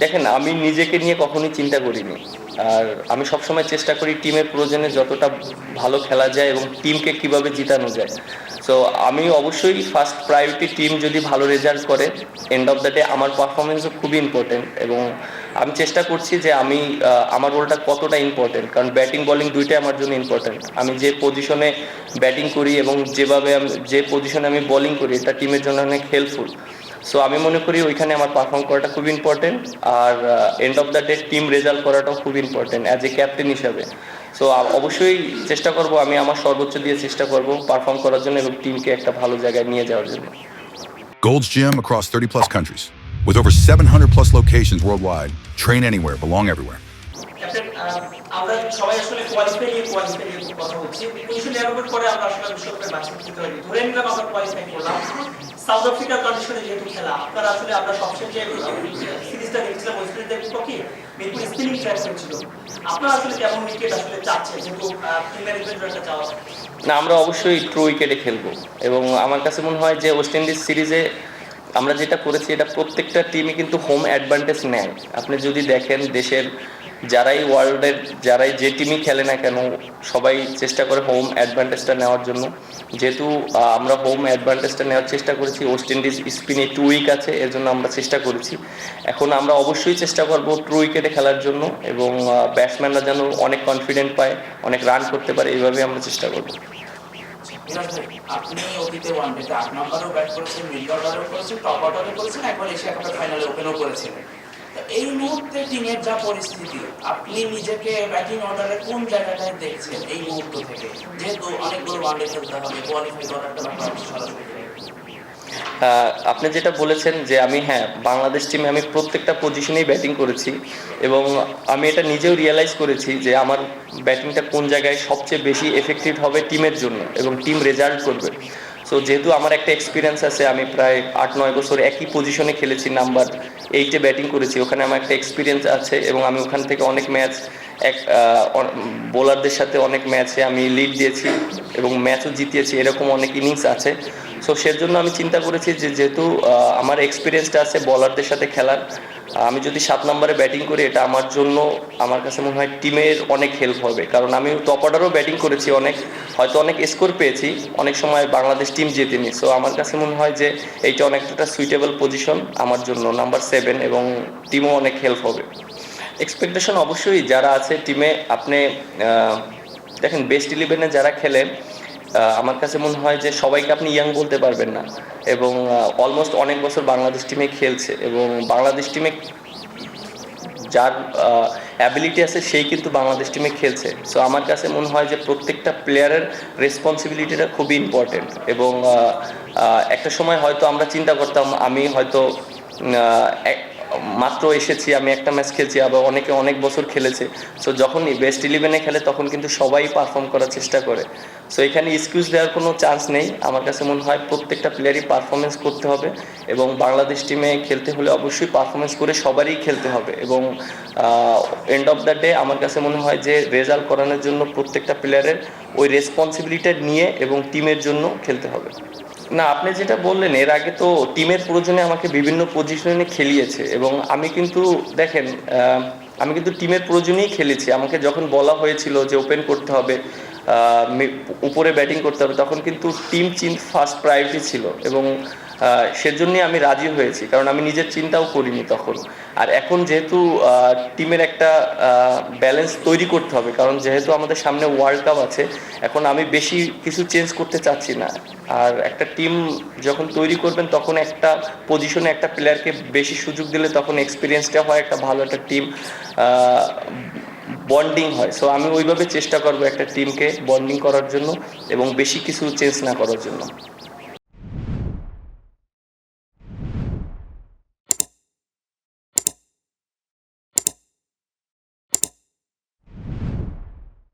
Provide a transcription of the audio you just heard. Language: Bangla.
দেখেন, আমি নিজেকে নিয়ে কখনোই চিন্তা করিনি। আর আমি সবসময় চেষ্টা করি টিমের প্রয়োজনে যতটা ভালো খেলা যায় এবং টিমকে কিভাবে জিতানো যায়। সো আমি অবশ্যই ফার্স্ট প্রায়োরিটি টিম যদি ভালো রেজাল্ট করে, এন্ড অফ দ্য ডে আমার পারফরমেন্সও খুবই ইম্পর্টেন্ট। এবং আমি চেষ্টা করছি যে আমি আমার রোলটা কতটা ইম্পর্টেন্ট, কারণ ব্যাটিং বলিং দুইটাই আমার জন্য ইম্পর্টেন্ট। আমি যে পজিশনে ব্যাটিং করি এবং যেভাবে আমি যে পজিশনে আমি বোলিং করি, এটা টিমের জন্য অনেক হেল্পফুল। সো আমি মনে করি ওইখানে আমার পারফর্ম করাটা খুব ইম্পর্টেন্ট। আর end of the day team result করাটাও খুব ইম্পর্টেন্ট অ্যাজ এ ক্যাপ্টেন হিসাবে। সো অবশ্যই চেষ্টা করব, আমি আমার সর্বোচ্চ দিয়ে চেষ্টা করব পারফর্ম করার জন্য এবং টিমকে একটা ভালো জায়গায় নিয়ে যাওয়ার জন্য। Gold's Gym across 30 plus countries. With over 700 plus locations worldwide, train anywhere, belong everywhere. আমরা সবাই আসলে কোয়ালিফাই নিয়ে কথা বলছি। 1999 পরে আমরা আসলে বিশ্বকাপে ম্যাচ খেলতে পারি, ধরে নিলাম আমরা কোয়ালিফাই করলাম। সাউথ আফ্রিকার কন্ডিশনে যেহেতু খেলা, আপনারা আসলে আমরা সবচেয়ে যে সিরিজটা দেখছিলাম ওয়েস্ট ইন্ডিজের বিপক্ষে মিরপুর স্পিনিং ট্র্যাক ছিল, আপনারা আসলে কেমন উইকেট আসলে চাচ্ছেন, যেহেতু টিম ম্যানেজমেন্টের একটা চাওয়া? না, আমরা অবশ্যই ট্রু উইকেটে খেলবো। এবং আমার কাছে মনে হয় যে ওয়েস্ট ইন্ডিজ সিরিজে আমরা যেটা করেছি, এটা প্রত্যেকটা টিমই কিন্তু হোম অ্যাডভান্টেজ নেয়। আপনি যদি দেখেন দেশের যারাই ওয়ার্ল্ডের যারাই যে টিমই খেলে না কেন, সবাই চেষ্টা করে হোম অ্যাডভান্টেজটা নেওয়ার জন্য। যেহেতু আমরা হোম অ্যাডভান্টেজটা নেওয়ার চেষ্টা করেছি, ওয়েস্ট ইন্ডিজ স্পিনে 2 উইক আছে, এর জন্য আমরা চেষ্টা করেছি। এখন আমরা অবশ্যই চেষ্টা করব ট্রু উইকেটে খেলার জন্য, এবং ব্যাটসম্যানরা যেন অনেক কনফিডেন্ট পায়, অনেক রান করতে পারে, এইভাবে আমরা চেষ্টা করব। আপনি অতীতে ওয়ানডেতে 8 নম্বরেও ব্যাট করেছেন, মিডল অর্ডারও করেছেন, টপ অর্ডারও করেছেন, একবার এশিয়া কাপের ফাইনালে ওপেনও করেছিলেন। এই মুহূর্তে টিমের যা পরিস্থিতি, আপনি নিজেকে ব্যাটিং অর্ডারে কোন জায়গাটায় দেখছেন এই মুহূর্ত থেকে? যেহেতু অনেকগুলো ওয়ানডে খেলতে হবে, কোয়ালিফাই করার একটা ব্যাপার সরাসরি। আপনি যেটা বলেছেন যে আমি, হ্যাঁ, বাংলাদেশ টিমে আমি প্রত্যেকটা পজিশনেই ব্যাটিং করেছি, এবং আমি এটা নিজেও রিয়েলাইজ করেছি যে আমার ব্যাটিংটা কোন জায়গায় সবচেয়ে বেশি এফেক্টিভ হবে টিমের জন্য এবং টিম রেজাল্ট করবে। সো যেহেতু আমার একটা এক্সপিরিয়েন্স আছে, আমি প্রায় 8-9 বছর একই পজিশনে খেলেছি, নাম্বার 8-এ ব্যাটিং করেছি, ওখানে আমার একটা এক্সপিরিয়েন্স আছে এবং আমি ওখান থেকে অনেক ম্যাচ বোলারদের সাথে অনেক ম্যাচে আমি লিড দিয়েছি এবং ম্যাচও জিতিয়েছি, এরকম অনেক ইনিংস আছে। সো সেজন্য আমি চিন্তা করেছি যে যেহেতু আমার এক্সপিরিয়েন্সটা আছে বলারদের সাথে খেলার, আমি যদি 7 নম্বরে ব্যাটিং করি, এটা আমার জন্য, আমার কাছে মনে হয় টিমের অনেক হেল্প হবে। কারণ আমি টপ অর্ডারও ব্যাটিং করেছি, হয়তো অনেক স্কোর পেয়েছি, অনেক সময় বাংলাদেশ টিম জেতেনি। সো আমার কাছে মনে হয় যে এইটা অনেকটা সুইটেবল পজিশন আমার জন্য, নাম্বার 7, এবং টিমও অনেক হেল্প হবে। এক্সপেকটেশন অবশ্যই যারা আছে টিমে, আপনি দেখেন বেস্ট 11-এ যারা খেলেন, আমার কাছে মনে হয় যে সবাইকে আপনি ইয়াং বলতে পারবেন না, এবং অলমোস্ট অনেক বছর বাংলাদেশ টিমে খেলছে, এবং বাংলাদেশ টিমে যার অ্যাবিলিটি আছে সেই কিন্তু বাংলাদেশ টিমে খেলছে। সো আমার কাছে মনে হয় যে প্রত্যেকটা প্লেয়ারের রেসপন্সিবিলিটিটা খুবই ইম্পর্টেন্ট। এবং একটা সময় হয়তো আমরা চিন্তা করতাম, আমি হয়তো মাত্র এসেছি, আমি একটা ম্যাচ খেলছি, আবার অনেকে অনেক বছর খেলেছে। সো যখনই বেস্ট 11-এ খেলে তখন কিন্তু সবাই পারফর্ম করার চেষ্টা করে। সো এখানে এক্সকিউজ দেওয়ার কোনো চান্স নেই। আমার কাছে মনে হয় প্রত্যেকটা প্লেয়ারই পারফরমেন্স করতে হবে, এবং বাংলাদেশ টিমে খেলতে হলে অবশ্যই পারফরমেন্স করে সবারই খেলতে হবে। এবং এন্ড অফ দ্য ডে আমার কাছে মনে হয় যে রেজাল্ট করানোর জন্য প্রত্যেকটা প্লেয়ারের ওই রেসপন্সিবিলিটি নিয়ে এবং টিমের জন্য খেলতে হবে। না, আপনি যেটা বললেন, এর আগে তো টিমের প্রয়োজনে আমাকে বিভিন্ন পজিশনে খেলিয়েছে, এবং আমি কিন্তু দেখেন, আমি কিন্তু টিমের প্রয়োজনেই খেলেছি। আমাকে যখন বলা হয়েছিল যে ওপেন করতে হবে, উপরে ব্যাটিং করতে হবে, তখন কিন্তু টিম ফার্স্ট প্রায়োরিটি ছিল, এবং সেজন্যই আমি রাজি হয়েছি, কারণ আমি নিজের চিন্তাও করিনি তখন। আর এখন যেহেতু টিমের একটা ব্যালেন্স তৈরি করতে হবে, কারণ যেহেতু আমাদের সামনে ওয়ার্ল্ড কাপ আছে, এখন আমি বেশি কিছু চেঞ্জ করতে চাচ্ছি না। আর একটা টিম যখন তৈরি করবেন, তখন একটা পজিশনে একটা প্লেয়ারকে বেশি সুযোগ দিলে তখন এক্সপিরিয়েন্সটা হয়, একটা ভালো একটা টিম বন্ডিং হয়। সো আমি ওইভাবে চেষ্টা করবো একটা টিমকে বন্ডিং করার জন্য এবং বেশি কিছু চেঞ্জ না করার জন্য।